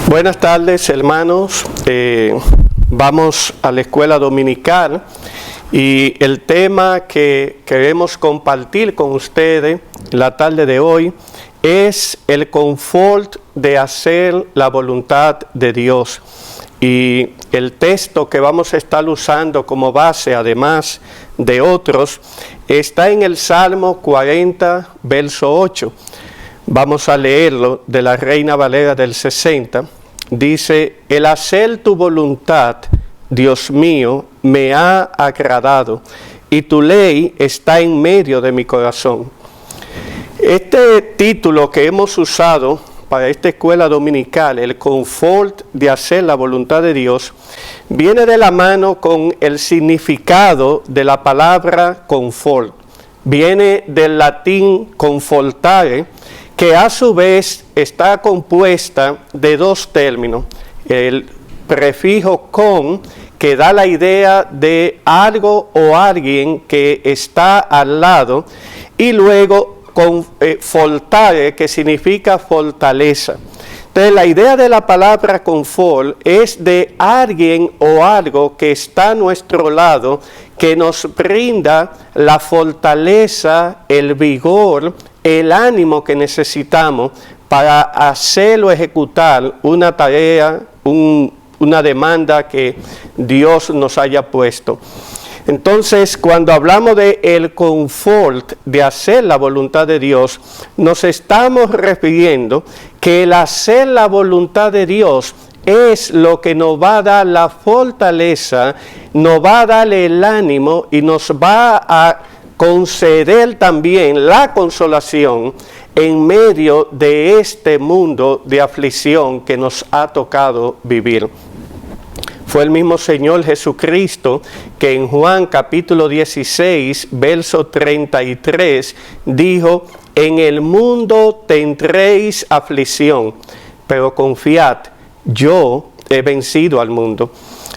Buenas tardes, hermanos. Vamos a la escuela dominical y el tema que queremos compartir con ustedes la tarde de hoy es el confort de hacer la voluntad de Dios. Y el texto que vamos a estar usando como base, además de otros, está en el Salmo 40, verso 8. Vamos a leerlo de la Reina Valera del 60. Dice: el hacer tu voluntad, Dios mío, me ha agradado, y tu ley está en medio de mi corazón. Este título que hemos usado para esta escuela dominical, el confort de hacer la voluntad de Dios, viene de la mano con el significado de la palabra confort. Viene del latín confortare, que a su vez está compuesta de dos términos. El prefijo con, que da la idea de algo o alguien que está al lado, y luego fortare, que significa fortaleza. Entonces la idea de la palabra confort es de alguien o algo que está a nuestro lado, que nos brinda la fortaleza, el vigor, el ánimo que necesitamos para hacer o ejecutar una tarea, una demanda que Dios nos haya puesto. Entonces, cuando hablamos de el confort de hacer la voluntad de Dios, nos estamos refiriendo que el hacer la voluntad de Dios es lo que nos va a dar la fortaleza, nos va a dar el ánimo y nos va a conceder también la consolación en medio de este mundo de aflicción que nos ha tocado vivir. Fue el mismo Señor Jesucristo que en Juan capítulo 16, verso 33, dijo: en el mundo tendréis aflicción, pero confiad, yo he vencido al mundo.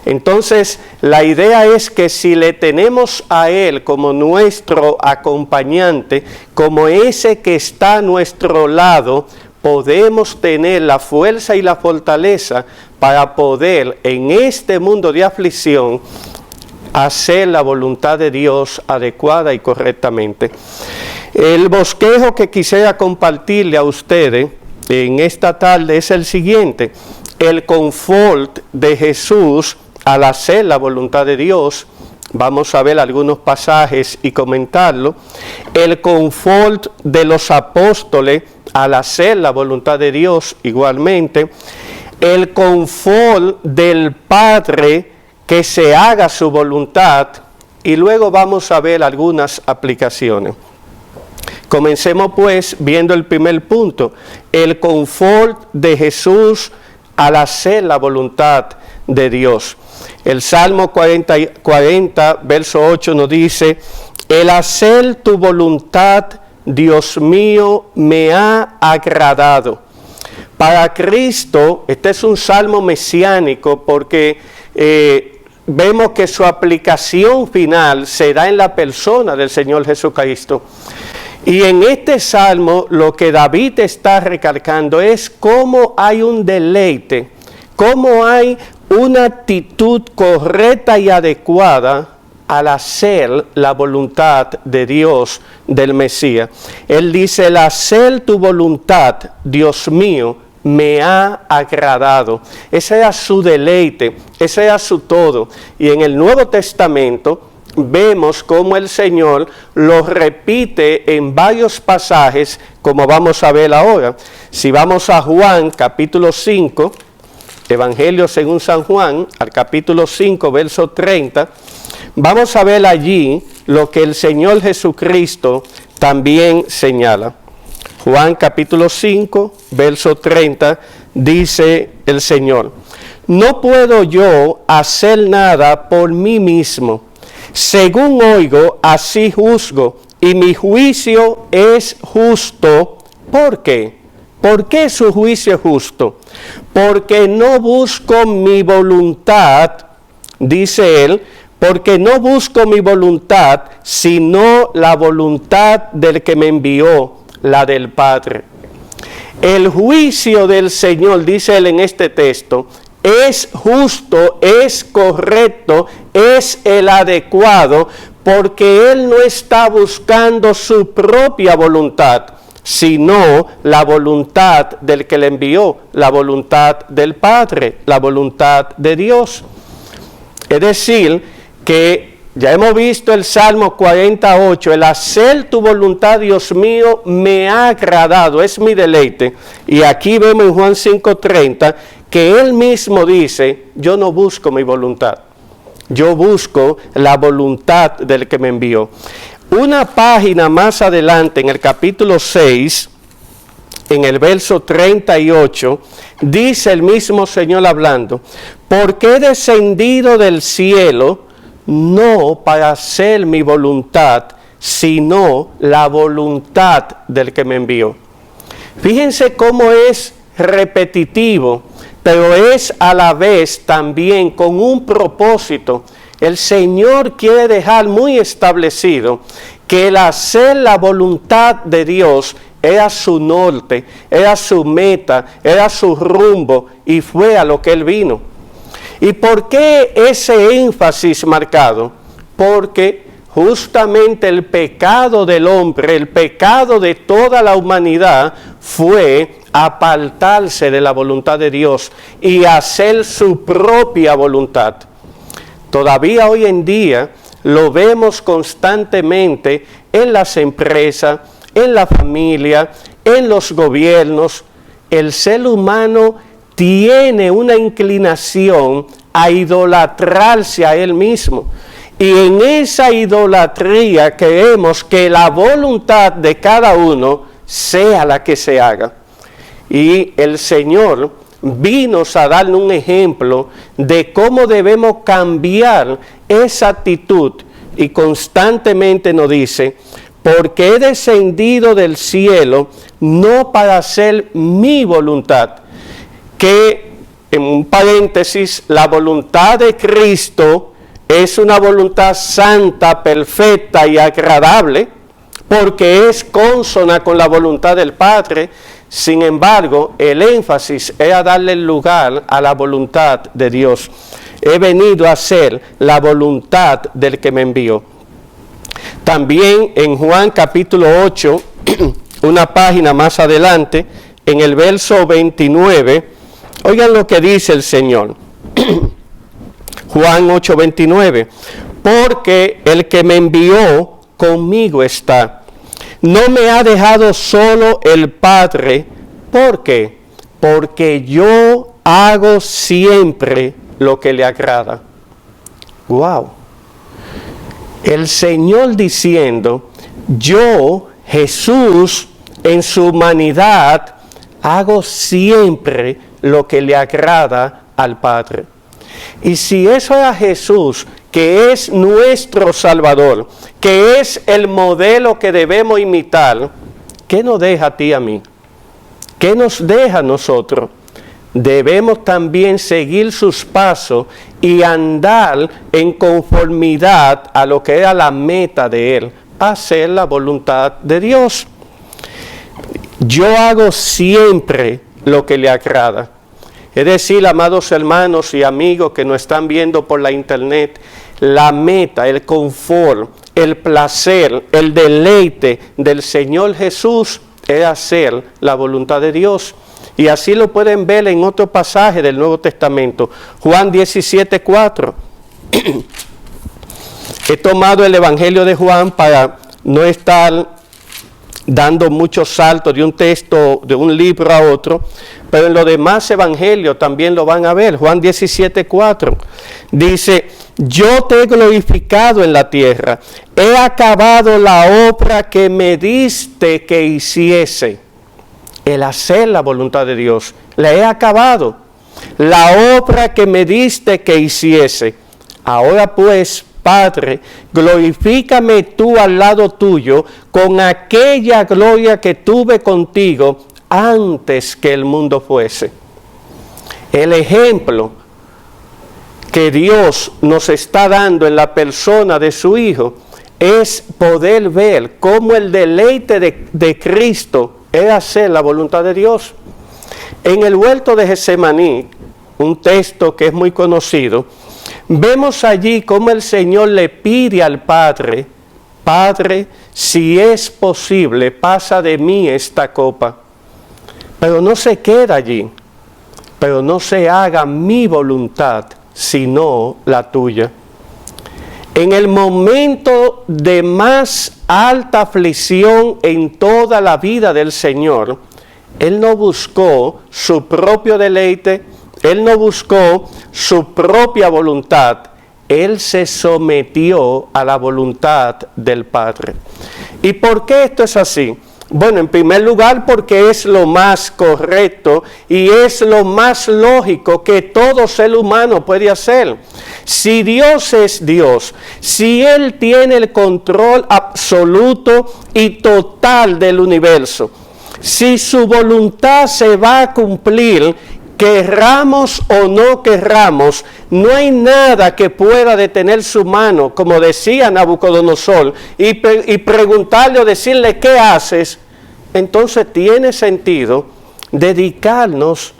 Entonces, la idea es que si le tenemos a Él como nuestro acompañante, como ese que está a nuestro lado, podemos tener la fuerza y la fortaleza para poder en este mundo de aflicción hacer la voluntad de Dios adecuada y correctamente. El bosquejo que quisiera compartirle a ustedes en esta tarde es el siguiente: el confort de Jesús al hacer la voluntad de Dios. Vamos a ver algunos pasajes y comentarlo. El confort de los apóstoles al hacer la voluntad de Dios igualmente. El confort del Padre que se haga su voluntad. Y luego vamos a ver algunas aplicaciones. Comencemos pues viendo el primer punto: el confort de Jesús al hacer la voluntad de Dios. El Salmo 40, verso 8 nos dice: el hacer tu voluntad, Dios mío, me ha agradado. Para Cristo, este es un salmo mesiánico porque vemos que su aplicación final se da en la persona del Señor Jesucristo. Y en este salmo lo que David está recalcando es cómo hay un deleite, cómo hay una actitud correcta y adecuada al hacer la voluntad de Dios, del Mesías. Él dice: el hacer tu voluntad, Dios mío, me ha agradado. Ese era su deleite, ese era su todo. Y en el Nuevo Testamento vemos cómo el Señor lo repite en varios pasajes, como vamos a ver ahora. Si vamos a Juan capítulo 5, Evangelio según San Juan, al capítulo 5, verso 30, vamos a ver allí lo que el Señor Jesucristo también señala. Juan capítulo 5, verso 30, dice el Señor: no puedo yo hacer nada por mí mismo. Según oigo, así juzgo, y mi juicio es justo. ¿Por qué? ¿Por qué su juicio es justo? Porque no busco mi voluntad, dice él, porque no busco mi voluntad, sino la voluntad del que me envió, la del Padre. El juicio del Señor, dice él en este texto, es justo, es correcto, es el adecuado, porque Él no está buscando su propia voluntad, sino la voluntad del que le envió, la voluntad del Padre, la voluntad de Dios. Es decir, que ya hemos visto el Salmo 48, el hacer tu voluntad, Dios mío, me ha agradado, es mi deleite. Y aquí vemos en Juan 5:30 que Él mismo dice, yo no busco mi voluntad, yo busco la voluntad del que me envió. Una página más adelante, en el capítulo 6, en el verso 38, dice el mismo Señor hablando, porque he descendido del cielo, no para hacer mi voluntad, sino la voluntad del que me envió. Fíjense cómo es repetitivo, pero es a la vez también con un propósito. El Señor quiere dejar muy establecido que el hacer la voluntad de Dios era su norte, era su meta, era su rumbo, y fue a lo que Él vino. ¿Y por qué ese énfasis marcado? Porque justamente el pecado del hombre, el pecado de toda la humanidad, fue apartarse de la voluntad de Dios y hacer su propia voluntad. Todavía hoy en día lo vemos constantemente en las empresas, en la familia, en los gobiernos. El ser humano tiene una inclinación a idolatrarse a él mismo. Y en esa idolatría queremos que la voluntad de cada uno sea la que se haga. Y el Señor vino a darnos un ejemplo de cómo debemos cambiar esa actitud, y constantemente nos dice, porque he descendido del cielo no para hacer mi voluntad, que en un paréntesis, la voluntad de Cristo es una voluntad santa, perfecta y agradable, porque es consona con la voluntad del Padre. Sin embargo, el énfasis es a darle lugar a la voluntad de Dios. He venido a hacer la voluntad del que me envió. También en Juan capítulo 8, una página más adelante, en el verso 29, oigan lo que dice el Señor. Juan 8:29, porque el que me envió conmigo está. No me ha dejado solo el Padre. ¿Por qué? Porque yo hago siempre lo que le agrada. ¡Wow! El Señor diciendo, yo, Jesús, en su humanidad, hago siempre lo que le agrada al Padre. Y si eso era Jesús, que es nuestro Salvador, que es el modelo que debemos imitar, ¿qué nos deja a ti y a mí? ¿Qué nos deja a nosotros? Debemos también seguir sus pasos y andar en conformidad a lo que era la meta de Él, hacer la voluntad de Dios. Yo hago siempre lo que le agrada. Es decir, amados hermanos y amigos que nos están viendo por la internet, la meta, el confort, el placer, el deleite del Señor Jesús es hacer la voluntad de Dios. Y así lo pueden ver en otro pasaje del Nuevo Testamento, Juan 17:4. He tomado el Evangelio de Juan para no estar dando muchos saltos de un texto, de un libro a otro, pero en los demás evangelios también lo van a ver. Juan 17:4 dice, yo te he glorificado en la tierra, he acabado la obra que me diste que hiciese. El hacer la voluntad de Dios, la he acabado. La obra que me diste que hiciese. Ahora pues, Padre, glorifícame tú al lado tuyo con aquella gloria que tuve contigo antes que el mundo fuese. El ejemplo que Dios nos está dando en la persona de su Hijo es poder ver cómo el deleite de Cristo era hacer la voluntad de Dios. En el huerto de Getsemaní, un texto que es muy conocido, vemos allí cómo el Señor le pide al Padre: Padre, si es posible, pasa de mí esta copa. Pero no se queda allí. Pero no se haga mi voluntad, sino la tuya. En el momento de más alta aflicción en toda la vida del Señor, Él no buscó su propio deleite, Él no buscó su propia voluntad, Él se sometió a la voluntad del Padre. ¿Y por qué esto es así? Bueno, en primer lugar porque es lo más correcto y es lo más lógico que todo ser humano puede hacer. Si Dios es Dios, si Él tiene el control absoluto y total del universo, si su voluntad se va a cumplir, querramos o no querramos, no hay nada que pueda detener su mano, como decía Nabucodonosor, y preguntarle o decirle: ¿qué haces? Entonces tiene sentido dedicarnos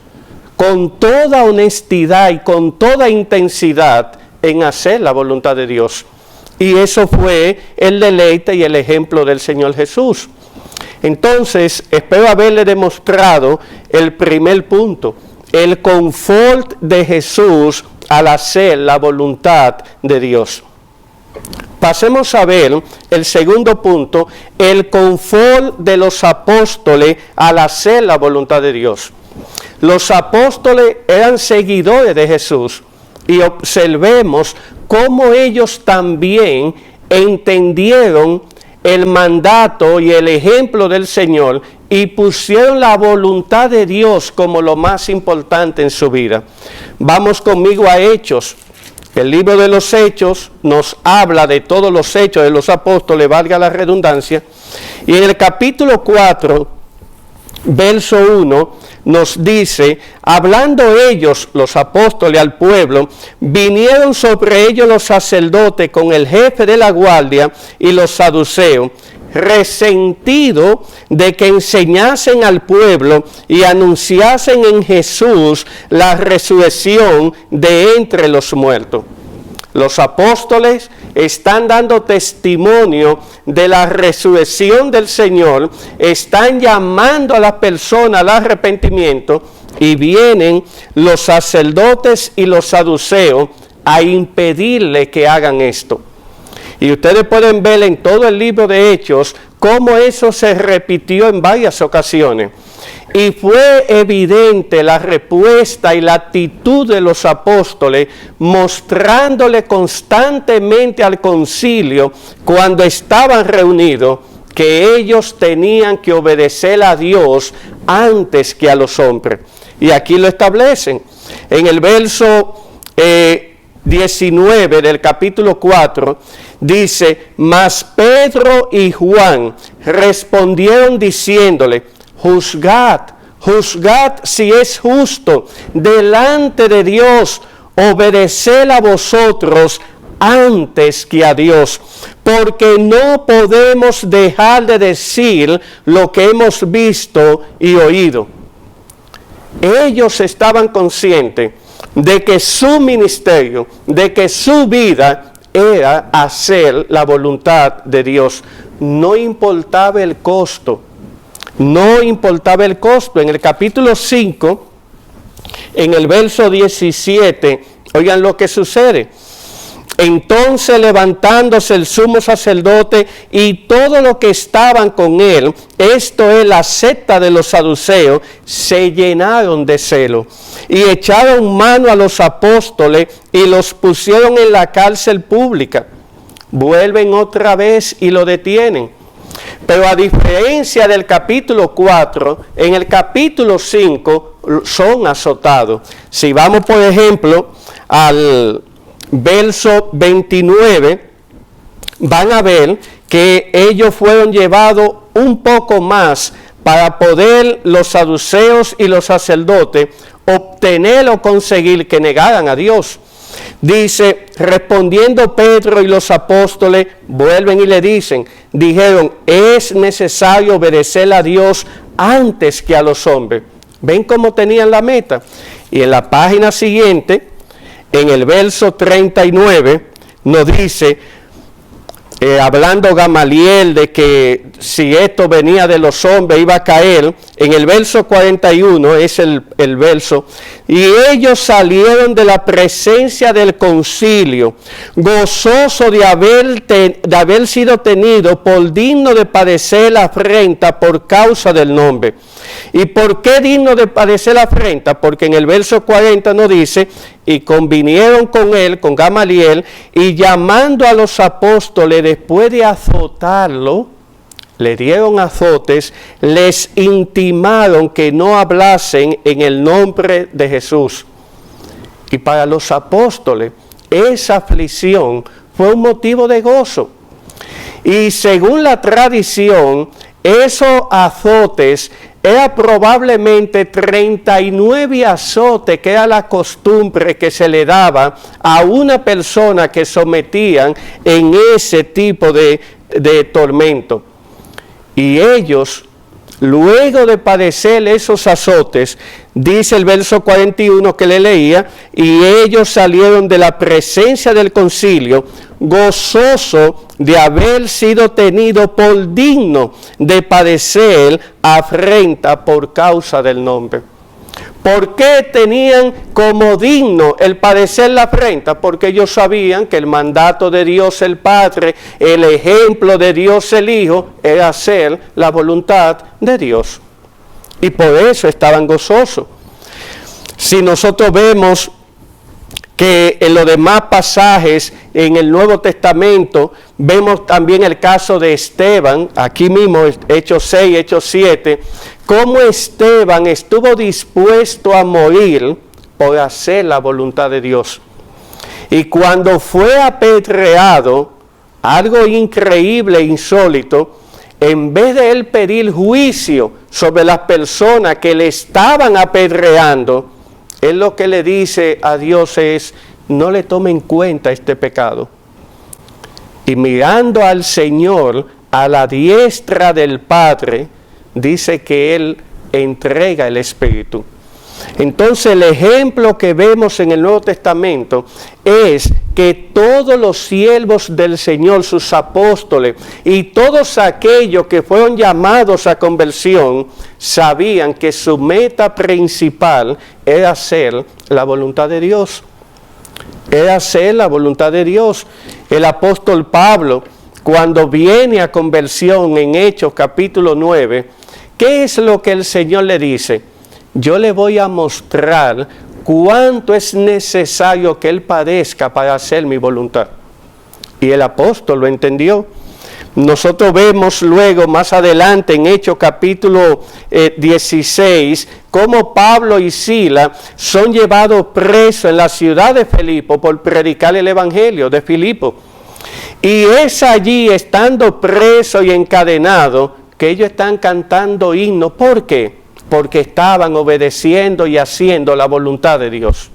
con toda honestidad y con toda intensidad en hacer la voluntad de Dios. Y eso fue el deleite y el ejemplo del Señor Jesús. Entonces, espero haberle demostrado el primer punto: el confort de Jesús al hacer la voluntad de Dios. Pasemos a ver el segundo punto: el confort de los apóstoles al hacer la voluntad de Dios. Los apóstoles eran seguidores de Jesús y observemos cómo ellos también entendieron el mandato y el ejemplo del Señor y pusieron la voluntad de Dios como lo más importante en su vida. Vamos conmigo a Hechos. El libro de los Hechos nos habla de todos los hechos de los apóstoles, valga la redundancia. Y en el capítulo 4, verso 1, nos dice: hablando ellos, los apóstoles, al pueblo, vinieron sobre ellos los sacerdotes con el jefe de la guardia y los saduceos, resentido de que enseñasen al pueblo y anunciasen en Jesús la resurrección de entre los muertos. Los apóstoles están dando testimonio de la resurrección del Señor, están llamando a las personas al arrepentimiento, y vienen los sacerdotes y los saduceos a impedirle que hagan esto. Y ustedes pueden ver en todo el libro de Hechos cómo eso se repitió en varias ocasiones. Y fue evidente la respuesta y la actitud de los apóstoles, mostrándole constantemente al concilio, cuando estaban reunidos, que ellos tenían que obedecer a Dios antes que a los hombres. Y aquí lo establecen. En el verso 19 del capítulo 4, dice: mas Pedro y Juan respondieron diciéndole: juzgad si es justo delante de Dios obedecer a vosotros antes que a Dios, porque no podemos dejar de decir lo que hemos visto y oído. Ellos estaban conscientes de que su ministerio, de que su vida era hacer la voluntad de Dios. No importaba el costo. No importaba el costo. En el capítulo 5, en el verso 17, oigan lo que sucede. Entonces, levantándose el sumo sacerdote y todo lo que estaban con él, esto es la secta de los saduceos, se llenaron de celo y echaron mano a los apóstoles y los pusieron en la cárcel pública. Vuelven otra vez y lo detienen. Pero a diferencia del capítulo 4, en el capítulo 5 son azotados. Si vamos, por ejemplo, al verso 29, van a ver que ellos fueron llevados un poco más para poder los saduceos y los sacerdotes obtener o conseguir que negaran a Dios. Dice, respondiendo Pedro y los apóstoles, vuelven y le dijeron, es necesario obedecer a Dios antes que a los hombres. ¿Ven cómo tenían la meta? Y en la página siguiente, en el verso 39, nos dice, hablando Gamaliel de que si esto venía de los hombres iba a caer, en el verso 41 es el verso, y ellos salieron de la presencia del concilio, gozoso de haber sido tenido por digno de padecer la afrenta por causa del nombre. ¿Y por qué digno de padecer la afrenta? Porque en el verso 40 nos dice, y convinieron con él, con Gamaliel, y llamando a los apóstoles después de azotarlo, le dieron azotes, les intimaron que no hablasen en el nombre de Jesús. Y para los apóstoles, esa aflicción fue un motivo de gozo. Y según la tradición, esos azotes era probablemente 39 azotes, que era la costumbre que se le daba a una persona que sometían en ese tipo de tormento. Y ellos, luego de padecer esos azotes, dice el verso 41 que le leía, y ellos salieron de la presencia del concilio, gozoso de haber sido tenido por digno de padecer afrenta por causa del nombre. ¿Por qué tenían como digno el padecer la afrenta? Porque ellos sabían que el mandato de Dios el Padre, el ejemplo de Dios el Hijo, era hacer la voluntad de Dios. Y por eso estaban gozosos. Si nosotros vemos que en los demás pasajes en el Nuevo Testamento, vemos también el caso de Esteban, aquí mismo, Hechos 6, Hechos 7, cómo Esteban estuvo dispuesto a morir por hacer la voluntad de Dios. Y cuando fue apedreado, algo increíble e insólito, en vez de él pedir juicio sobre las personas que le estaban apedreando, él lo que le dice a Dios es, no le tome en cuenta este pecado. Y mirando al Señor a la diestra del Padre, dice que Él entrega el Espíritu. Entonces el ejemplo que vemos en el Nuevo Testamento es que todos los siervos del Señor, sus apóstoles y todos aquellos que fueron llamados a conversión, sabían que su meta principal era hacer la voluntad de Dios. Era hacer la voluntad de Dios. El apóstol Pablo, cuando viene a conversión en Hechos capítulo 9, ¿qué es lo que el Señor le dice? Yo le voy a mostrar cuánto es necesario que Él padezca para hacer mi voluntad. Y el apóstol lo entendió. Nosotros vemos luego, más adelante, en Hechos capítulo 16, cómo Pablo y Sila son llevados presos en la ciudad de Filipo por predicar el evangelio de Filipo. Y es allí, estando presos y encadenados, que ellos están cantando himnos. ¿Por qué? Porque estaban obedeciendo y haciendo la voluntad de Dios.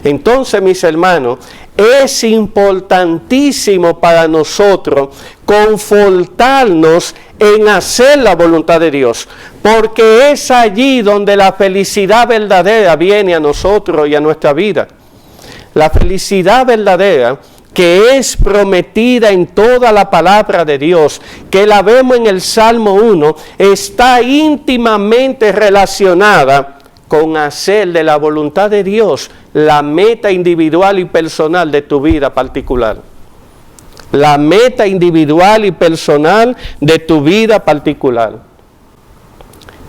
Entonces, mis hermanos, es importantísimo para nosotros confortarnos en hacer la voluntad de Dios, porque es allí donde la felicidad verdadera viene a nosotros y a nuestra vida. La felicidad verdadera que es prometida en toda la palabra de Dios, que la vemos en el Salmo 1, está íntimamente relacionada con hacer de la voluntad de Dios la meta individual y personal de tu vida particular. La meta individual y personal de tu vida particular.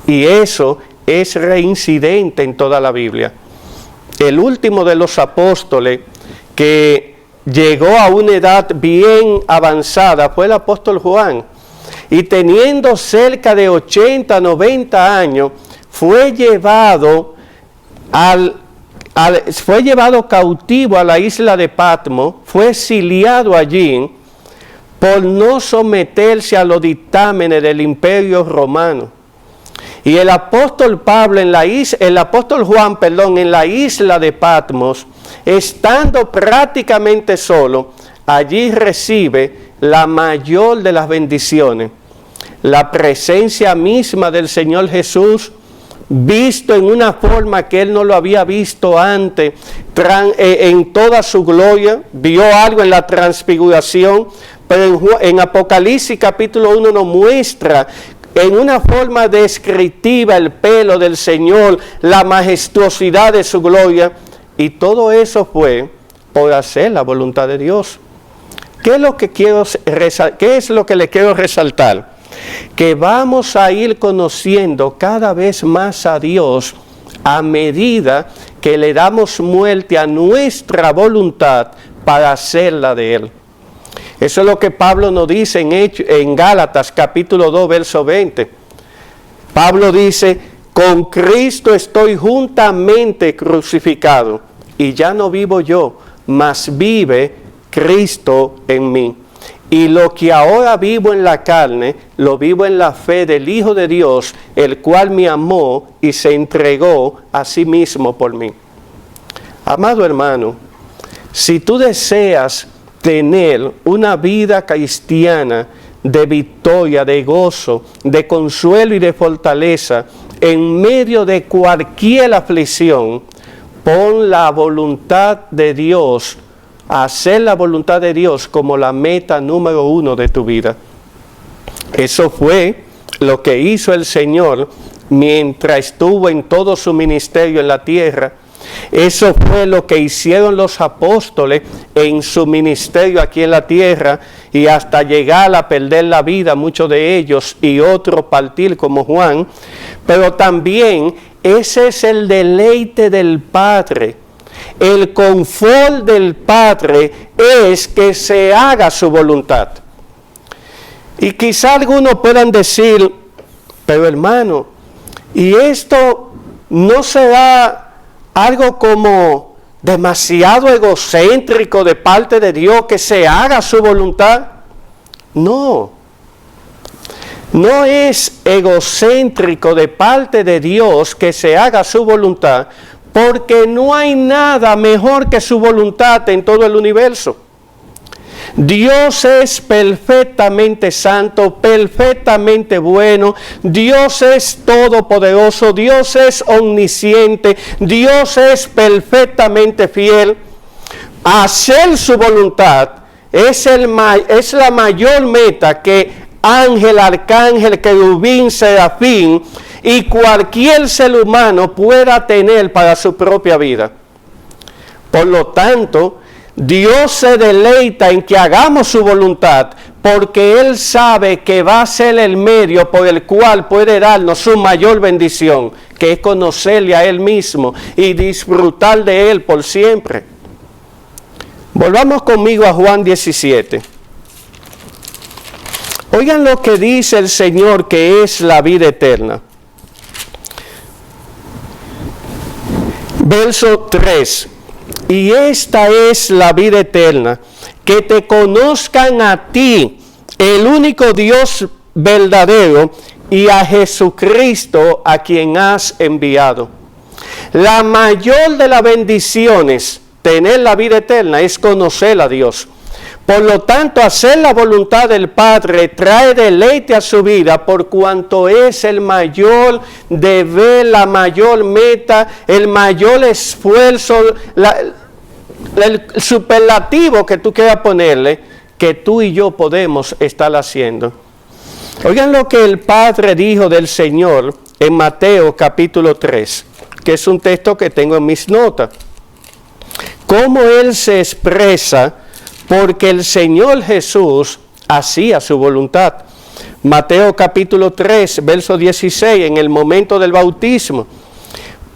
Y eso es reincidente en toda la Biblia. El último de los apóstoles que llegó a una edad bien avanzada fue el apóstol Juan, y teniendo cerca de 80, 90 años, fue llevado cautivo a la isla de Patmos, fue exiliado allí por no someterse a los dictámenes del Imperio Romano. Y el apóstol Juan, en la isla de Patmos, estando prácticamente solo, allí recibe la mayor de las bendiciones, la presencia misma del Señor Jesús, visto en una forma que él no lo había visto antes, en toda su gloria. Vio algo en la transfiguración, pero en Apocalipsis capítulo 1 nos muestra en una forma descriptiva el pelo del Señor, la majestuosidad de su gloria, y todo eso fue por hacer la voluntad de Dios. ¿Qué es lo que le quiero resaltar? Que vamos a ir conociendo cada vez más a Dios a medida que le damos muerte a nuestra voluntad para hacerla de Él. Eso es lo que Pablo nos dice en Gálatas capítulo 2, verso 20. Pablo dice: con Cristo estoy juntamente crucificado, y ya no vivo yo, mas vive Cristo en mí. Y lo que ahora vivo en la carne, lo vivo en la fe del Hijo de Dios, el cual me amó y se entregó a sí mismo por mí. Amado hermano, si tú deseas tener una vida cristiana de victoria, de gozo, de consuelo y de fortaleza en medio de cualquier aflicción, pon la voluntad de Dios, hacer la voluntad de Dios como la meta número 1 de tu vida. Eso fue lo que hizo el Señor mientras estuvo en todo su ministerio en la tierra. Eso fue lo que hicieron los apóstoles en su ministerio aquí en la tierra, y hasta llegar a perder la vida muchos de ellos y otros partir como Juan. Pero también ese es el deleite del Padre. El confort del Padre es que se haga su voluntad. Y quizá algunos puedan decir: pero hermano, ¿y esto no será algo como demasiado egocéntrico de parte de Dios, que se haga su voluntad? No, no es egocéntrico de parte de Dios que se haga su voluntad, porque no hay nada mejor que su voluntad en todo el universo. Dios es perfectamente santo, perfectamente bueno. Dios es todopoderoso, Dios es omnisciente, Dios es perfectamente fiel. Hacer su voluntad es la mayor meta que ángel, arcángel, querubín, serafín y cualquier ser humano pueda tener para su propia vida. Por lo tanto, Dios se deleita en que hagamos su voluntad, porque Él sabe que va a ser el medio por el cual puede darnos su mayor bendición, que es conocerle a Él mismo y disfrutar de Él por siempre. Volvamos conmigo a Juan 17. Oigan lo que dice el Señor, que es la vida eterna. Verso 3. Y esta es la vida eterna, que te conozcan a ti, el único Dios verdadero, y a Jesucristo, a quien has enviado. La mayor de las bendiciones, tener la vida eterna, es conocer a Dios. Por lo tanto, hacer la voluntad del Padre trae deleite a su vida, por cuanto es el mayor deber, la mayor meta, el mayor esfuerzo, el superlativo que tú quieras ponerle, que tú y yo podemos estar haciendo. Oigan lo que el Padre dijo del Señor en Mateo capítulo 3, que es un texto que tengo en mis notas. Cómo Él se expresa, porque el Señor Jesús hacía su voluntad. Mateo capítulo 3, verso 16, en el momento del bautismo,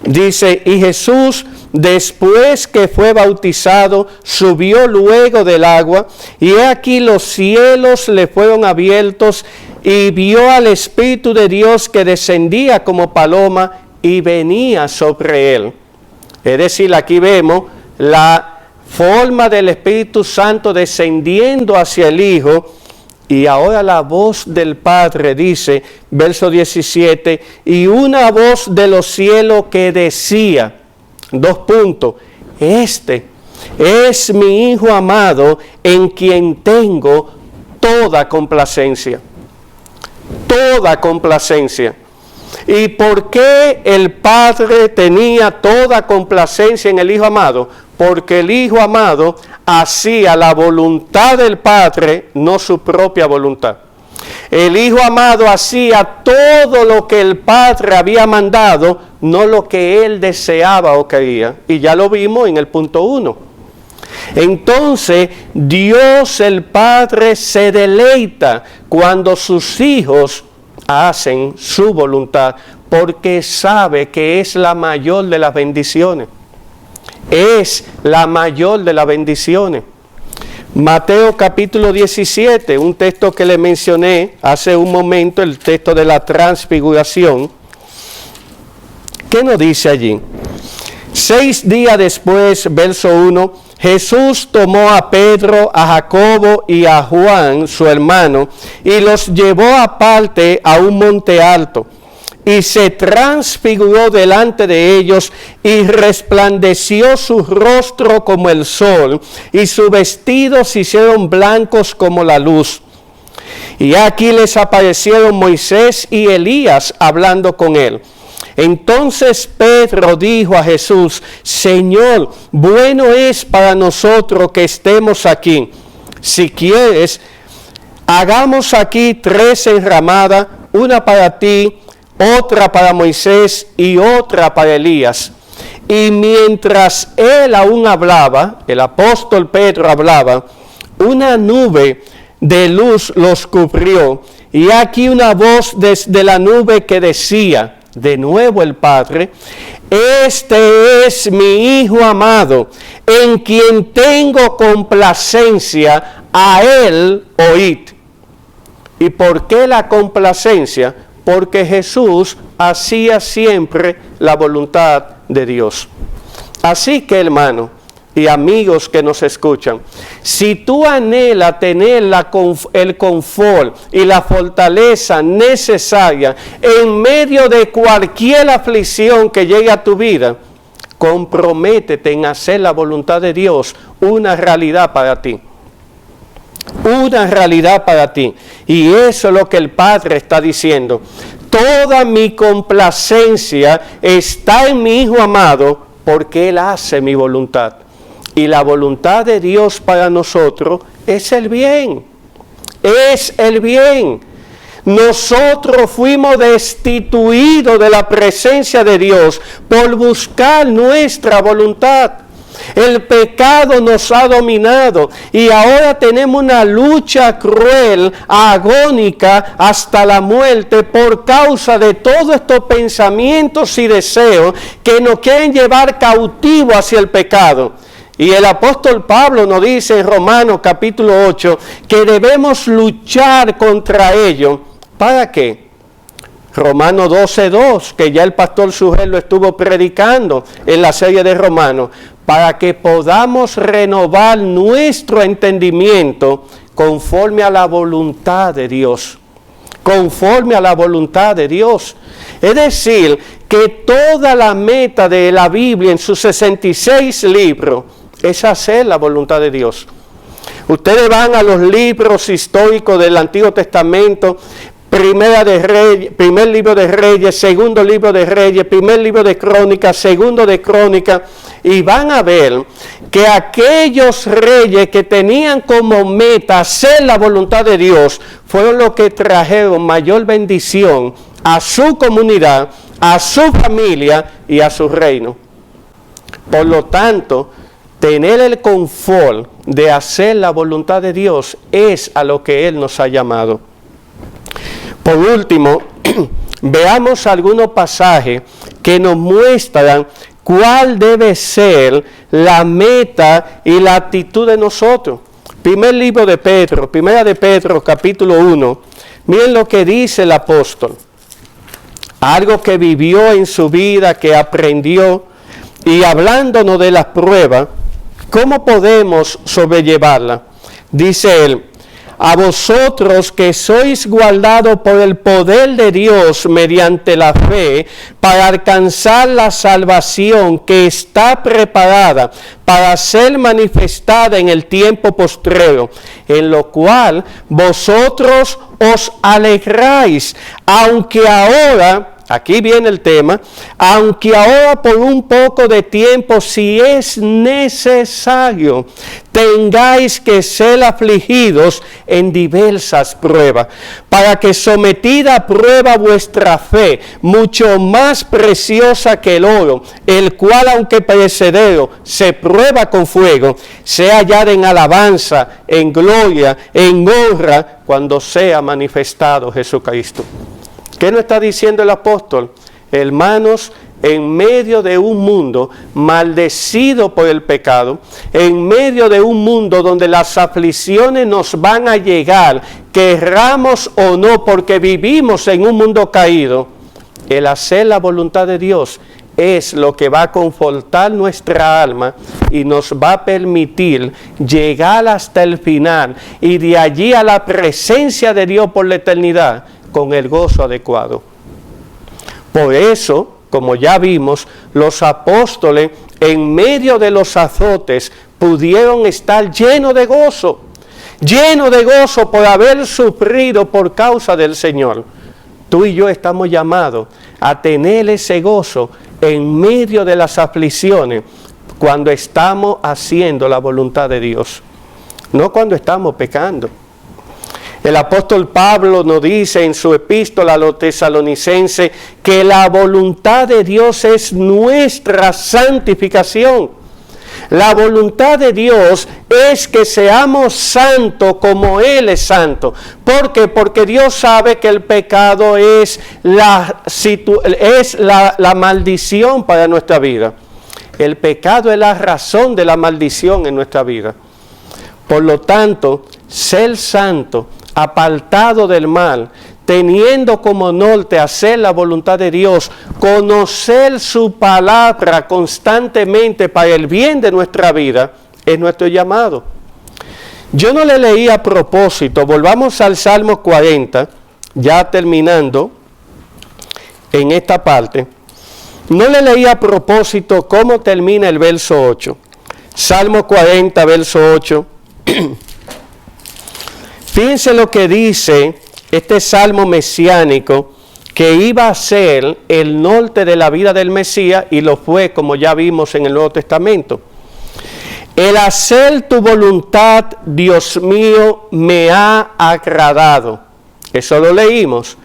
dice: y Jesús, después que fue bautizado, subió luego del agua, y he aquí los cielos le fueron abiertos, y vio al Espíritu de Dios que descendía como paloma y venía sobre él. Es decir, aquí vemos la forma del Espíritu Santo descendiendo hacia el Hijo, Y ahora la voz del Padre dice, verso 17, y una voz de los cielos que decía, este es mi Hijo amado en quien tengo toda complacencia. Toda complacencia. ¿Y por qué el Padre tenía toda complacencia en el Hijo amado? Porque el Hijo amado hacía la voluntad del Padre, no su propia voluntad. El Hijo amado hacía todo lo que el Padre había mandado, no lo que Él deseaba o quería. Y ya lo vimos en el punto 1. Entonces, Dios el Padre se deleita cuando sus hijos hacen su voluntad, porque sabe que es la mayor de las bendiciones. Es la mayor de las bendiciones. Mateo capítulo 17, un texto que le mencioné hace un momento, el texto de la transfiguración. ¿Qué nos dice allí? 6 días después, verso 1, Jesús tomó a Pedro, a Jacobo y a Juan, su hermano, y los llevó aparte a un monte alto, y se transfiguró delante de ellos, y resplandeció su rostro como el sol, y sus vestidos se hicieron blancos como la luz. Y aquí les aparecieron Moisés y Elías hablando con él. Entonces Pedro dijo a Jesús, Señor, bueno es para nosotros que estemos aquí. Si quieres, hagamos aquí 3 enramadas, una para ti, otra para Moisés y otra para Elías. Y mientras él aún hablaba, el apóstol Pedro hablaba, una nube de luz los cubrió. Y aquí una voz desde la nube que decía, de nuevo el Padre, este es mi Hijo amado, en quien tengo complacencia, a él oíd. ¿Y por qué la complacencia? Porque Jesús hacía siempre la voluntad de Dios. Así que, hermano y amigos que nos escuchan, si tú anhelas tener el confort y la fortaleza necesaria en medio de cualquier aflicción que llegue a tu vida, comprométete en hacer la voluntad de Dios una realidad para ti. Una realidad para ti. Y eso es lo que el Padre está diciendo. Toda mi complacencia está en mi Hijo amado porque Él hace mi voluntad. Y la voluntad de Dios para nosotros es el bien. Es el bien. Nosotros fuimos destituidos de la presencia de Dios por buscar nuestra voluntad. El pecado nos ha dominado y ahora tenemos una lucha cruel, agónica hasta la muerte por causa de todos estos pensamientos y deseos que nos quieren llevar cautivos hacia el pecado. Y el apóstol Pablo nos dice en Romanos capítulo 8 que debemos luchar contra ello. ¿Para qué? Romanos 12:2, que ya el pastor Sujel lo estuvo predicando en la serie de Romanos, para que podamos renovar nuestro entendimiento conforme a la voluntad de Dios. Conforme a la voluntad de Dios. Es decir, que toda la meta de la Biblia en sus 66 libros es hacer la voluntad de Dios. Ustedes van a los libros históricos del Antiguo Testamento, primer libro de Reyes, segundo libro de Reyes, primer libro de Crónicas, segundo de Crónicas, y van a ver que aquellos reyes que tenían como meta hacer la voluntad de Dios, fueron los que trajeron mayor bendición a su comunidad, a su familia y a su reino. Por lo tanto, tener el confort de hacer la voluntad de Dios es a lo que Él nos ha llamado. Por último, veamos algunos pasajes que nos muestran cuál debe ser la meta y la actitud de nosotros. Primer libro de Pedro, primera de Pedro, capítulo 1. Miren lo que dice el apóstol. Algo que vivió en su vida, que aprendió, y hablándonos de las pruebas, ¿cómo podemos sobrellevarla? Dice él, a vosotros que sois guardados por el poder de Dios mediante la fe, para alcanzar la salvación que está preparada para ser manifestada en el tiempo postrero, en lo cual vosotros os alegráis, aunque ahora, aquí viene el tema, aunque ahora por un poco de tiempo, si es necesario, tengáis que ser afligidos en diversas pruebas, para que sometida a prueba vuestra fe, mucho más preciosa que el oro, el cual aunque perecedero se prueba con fuego, sea hallada en alabanza, en gloria, en honra, cuando sea manifestado Jesucristo. ¿Qué nos está diciendo el apóstol? Hermanos, en medio de un mundo maldecido por el pecado, en medio de un mundo donde las aflicciones nos van a llegar, querramos o no, porque vivimos en un mundo caído, el hacer la voluntad de Dios es lo que va a confortar nuestra alma y nos va a permitir llegar hasta el final y de allí a la presencia de Dios por la eternidad con el gozo adecuado. Por eso, como ya vimos, los apóstoles en medio de los azotes pudieron estar llenos de gozo por haber sufrido por causa del Señor. Tú y yo estamos llamados a tener ese gozo en medio de las aflicciones cuando estamos haciendo la voluntad de Dios, no cuando estamos pecando. El apóstol Pablo nos dice en su epístola a los tesalonicenses que la voluntad de Dios es nuestra santificación. La voluntad de Dios es que seamos santos como Él es santo. ¿Por qué? Porque Dios sabe que el pecado es la maldición para nuestra vida. El pecado es la razón de la maldición en nuestra vida. Por lo tanto, ser santo, apartado del mal, teniendo como norte hacer la voluntad de Dios, conocer su palabra constantemente para el bien de nuestra vida, es nuestro llamado. Yo no le leí a propósito, volvamos al Salmo 40, ya terminando en esta parte, no le leí a propósito cómo termina el verso 8. Salmo 40, verso 8. Fíjense lo que dice este salmo mesiánico, que iba a ser el norte de la vida del Mesías, y lo fue, como ya vimos en el Nuevo Testamento. El hacer tu voluntad, Dios mío, me ha agradado. Eso lo leímos.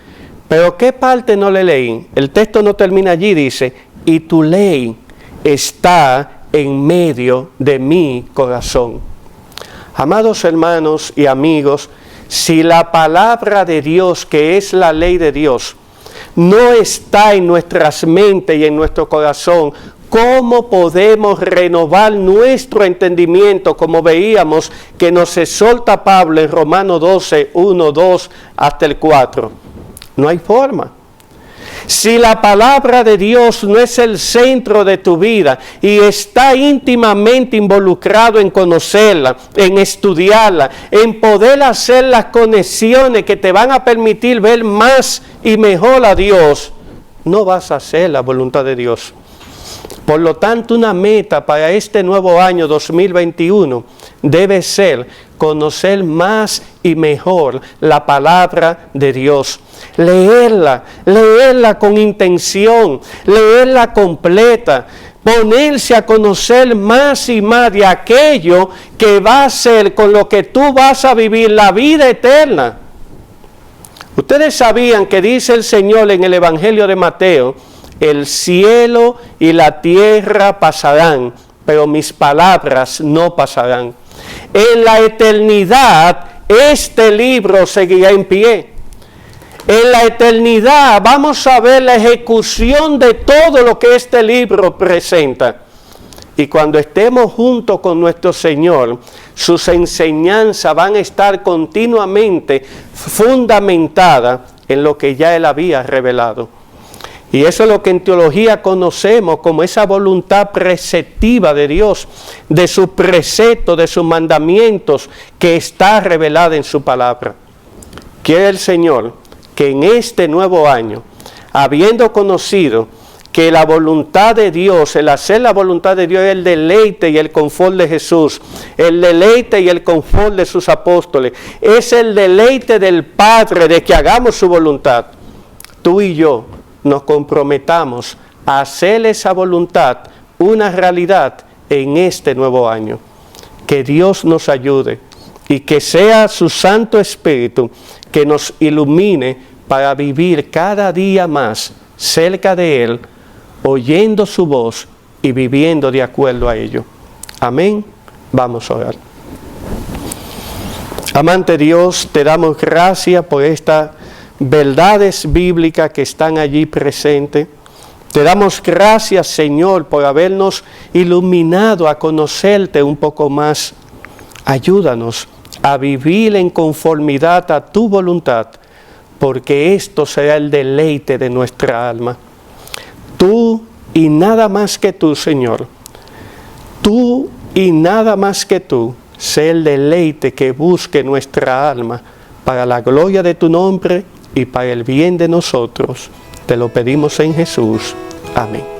Pero ¿qué parte no le leí? El texto no termina allí, dice, y tu ley está en medio de mi corazón. Amados hermanos y amigos, si la palabra de Dios, que es la ley de Dios, no está en nuestras mentes y en nuestro corazón, ¿cómo podemos renovar nuestro entendimiento? Como veíamos que nos exhorta Pablo en Romanos 12, 1, 2 hasta el 4. No hay forma. Si la palabra de Dios no es el centro de tu vida y está íntimamente involucrado en conocerla, en estudiarla, en poder hacer las conexiones que te van a permitir ver más y mejor a Dios, no vas a hacer la voluntad de Dios. Por lo tanto, una meta para este nuevo año 2021 debe ser conocer más y mejor la palabra de Dios. Leerla con intención, leerla completa, ponerse a conocer más y más de aquello que va a ser con lo que tú vas a vivir la vida eterna. Ustedes sabían que dice el Señor en el Evangelio de Mateo, el cielo y la tierra pasarán, pero mis palabras no pasarán. En la eternidad, este libro seguirá en pie. En la eternidad vamos a ver la ejecución de todo lo que este libro presenta. Y cuando estemos juntos con nuestro Señor, sus enseñanzas van a estar continuamente fundamentadas en lo que ya Él había revelado. Y eso es lo que en teología conocemos como esa voluntad preceptiva de Dios, de sus preceptos, de sus mandamientos, que está revelada en su palabra. Quiere el Señor que en este nuevo año, habiendo conocido que la voluntad de Dios, el hacer la voluntad de Dios es el deleite y el confort de Jesús, el deleite y el confort de sus apóstoles, es el deleite del Padre de que hagamos su voluntad. Tú y yo nos comprometamos a hacer esa voluntad una realidad en este nuevo año. Que Dios nos ayude y que sea su Santo Espíritu que nos ilumine para vivir cada día más cerca de Él, oyendo su voz y viviendo de acuerdo a ello. Amén. Vamos a orar. Amante Dios, te damos gracias por estas verdades bíblicas que están allí presentes. Te damos gracias, Señor, por habernos iluminado a conocerte un poco más. Ayúdanos a vivir en conformidad a tu voluntad, porque esto será el deleite de nuestra alma. Tú y nada más que tú, Señor. Tú y nada más que tú, sé el deleite que busque nuestra alma para la gloria de tu nombre y para el bien de nosotros. Te lo pedimos en Jesús. Amén.